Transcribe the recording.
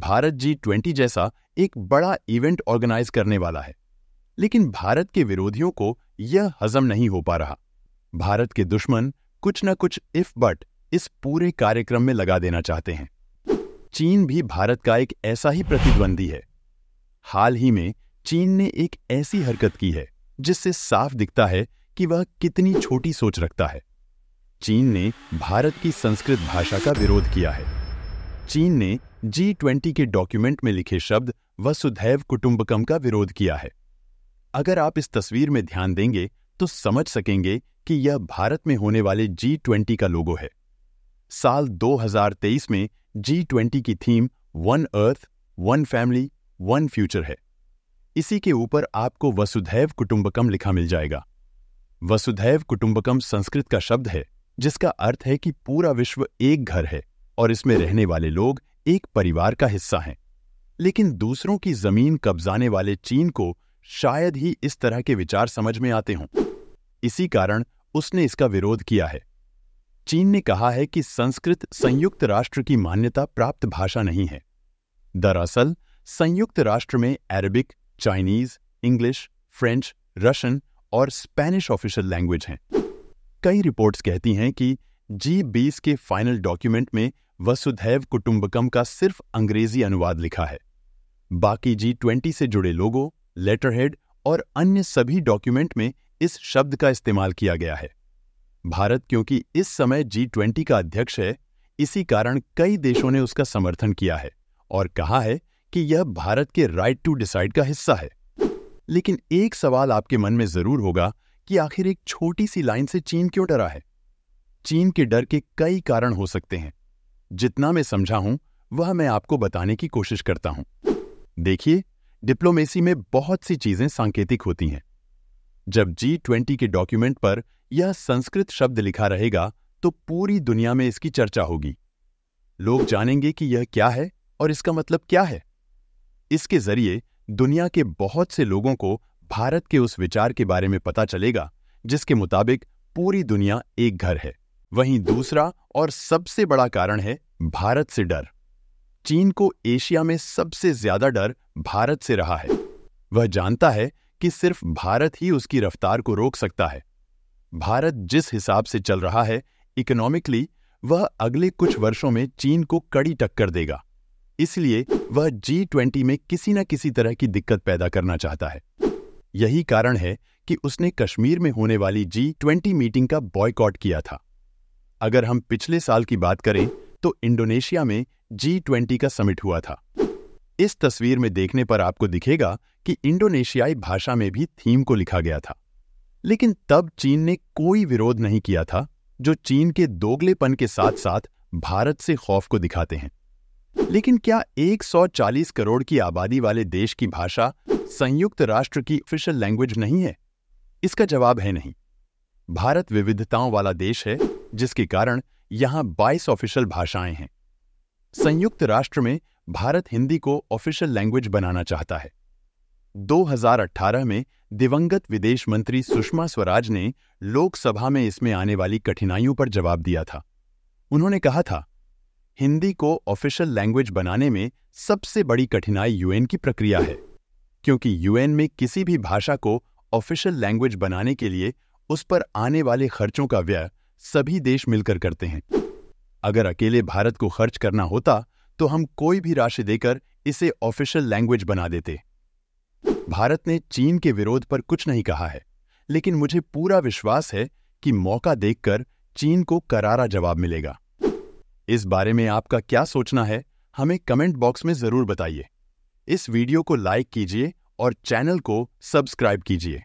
Bharat G20 जैसा एक बड़ा इवेंट ऑर्गेनाइज करने वाला है, लेकिन भारत के विरोधियों को यह हजम नहीं हो पा रहा। भारत के दुश्मन कुछ न कुछ इफ बट इस पूरे कार्यक्रम में लगा देना चाहते हैं। चीन भी भारत का एक ऐसा ही प्रतिद्वंदी है। हाल ही में चीन ने एक ऐसी हरकत की है जिससे साफ दिखता है कि वह कितनी छोटी सोच रखता है। चीन ने भारत की संस्कृत भाषा का विरोध किया है। चीन ने G20 के डॉक्यूमेंट में लिखे शब्द वसुधैव कुटुंबकम का विरोध किया है। अगर आप इस तस्वीर में ध्यान देंगे तो समझ सकेंगे कि यह भारत में होने वाले G20 का लोगो है। साल 2023 में G20 की theme one earth, one family, one future है। इसी के ऊपर आपको वसुधैव कुटुंबकम लिखा मिल जाएगा। वसुधैव कुटुंबकम संस्कृत का शब्द है जिसका अर्थ है कि पूरा विश्व एक घर है और इसमें रहने वाले लोग एक परिवार का हिस्सा हैं। लेकिन दूसरों की जमीन कब्जाने वाले चीन को शायद ही इस तरह के विचार समझ में आते हों। इसी कारण उसने इसका विरोध किया है। चीन ने कहा है कि संस्कृत संयुक्त राष्ट्र की मान्यता प्राप्त भाषा नहीं है। दरअसल संयुक्त राष्ट्र में Arabic, Chinese, English, French, Russian और स्पेनिश ऑफिशियल लैंग्वेज हैं। कई रिपोर्ट्स कहती हैं कि G20 के फाइनल डॉक्यूमेंट में वसुधैव कुटुंबकम का सिर्फ अंग्रेजी अनुवाद लिखा है। बाकी G20 से जुड़े लोगो, लेटरहेड और अन्य सभी डॉक्यूमेंट में इस शब्द का इस्तेमाल किया गया है। भारत क्योंकि इस समय G20 का अध्यक्ष है, इसी कारण कई देशों ने उसका समर्थन किया है और कहा है कि यह भारत के राइट टू डिसाइड का हिस्सा है। लेकिन एक सवाल आपके मन में जरूर होगा कि आखिर एक छोटी सी लाइन से चीन क्यों डरा है? चीन के डर के कई कारण हो सकते हैं। जितना मैं समझा हूं वह मैं आपको बताने की कोशिश करता हूं। देखिए, डिप्लोमेसी में बहुत सी चीजें सांकेतिक होती हैं। जब G20 के डॉक्यूमेंट पर यह संस्कृत शब्द लिखा रहेगा तो पूरी दुनिया में इसकी चर्चा होगी। लोग जानेंगे कि यह क्या है और इसका मतलब क्या है। इसके जरिए दुनिया के बहुत से लोगों को भारत के उस विचार के बारे में पता चलेगा जिसके मुताबिक पूरी दुनिया एक घर है। वहीं दूसरा और सबसे बड़ा कारण है भारत से डर। चीन को एशिया में सबसे ज्यादा डर भारत से रहा है। वह जानता है कि सिर्फ भारत ही उसकी रफ्तार को रोक सकता है। भारत जिस हिसाब से चल रहा है इकोनॉमिकली, वह अगले कुछ वर्षों में चीन को कड़ी टक्कर देगा। इसलिए वह G20 में किसी न किसी तरह की दिक्कत पैदा करना चाहता है। यही कारण है कि उसने कश्मीर में होने वाली G20 मीटिंग का बॉयकॉट किया था। अगर हम पिछले साल की बात करें तो इंडोनेशिया में G20 का समिट हुआ था। इस तस्वीर में देखने पर आपको दिखेगा कि इंडोनेशियाई भाषा में भी थीम को लिखा गया था। लेकिन तब चीन ने कोई विरोध नहीं किया था, जो चीन के दोगलेपन के साथ साथ भारत से खौफ को दिखाते हैं। लेकिन क्या 140 करोड़ की आबादी वाले देश की भाषा संयुक्त राष्ट्र की ऑफिशियल लैंग्वेज नहीं है? इसका जवाब है नहीं। भारत विविधताओं वाला देश है, जिसके कारण यहां 22 ऑफिशियल भाषाएं हैं। संयुक्त राष्ट्र में भारत हिंदी को ऑफिशियल लैंग्वेज बनाना चाहता है। 2018 में दिवंगत विदेश मंत्री सुषमा स्वराज ने लोकसभा में इसमें आने वाली कठिनाइयों पर जवाब दिया था। उन्होंने कहा था, हिंदी को ऑफिशियल लैंग्वेज बनाने में सबसे बड़ी कठिनाई यूएन की प्रक्रिया है, क्योंकि यूएन में किसी भी भाषा को ऑफिशियल लैंग्वेज बनाने के लिए उस पर आने वाले खर्चों का व्यय सभी देश मिलकर करते हैं। अगर अकेले भारत को खर्च करना होता तो हम कोई भी राशि देकर इसे ऑफिशियल लैंग्वेज बना देते। भारत ने चीन के विरोध पर कुछ नहीं कहा है, लेकिन मुझे पूरा विश्वास है कि मौका देखकर चीन को करारा जवाब मिलेगा। इस बारे में आपका क्या सोचना है, हमें कमेंट बॉक्स में जरूर बताइए। इस वीडियो को लाइक कीजिए और चैनल को सब्सक्राइब कीजिए।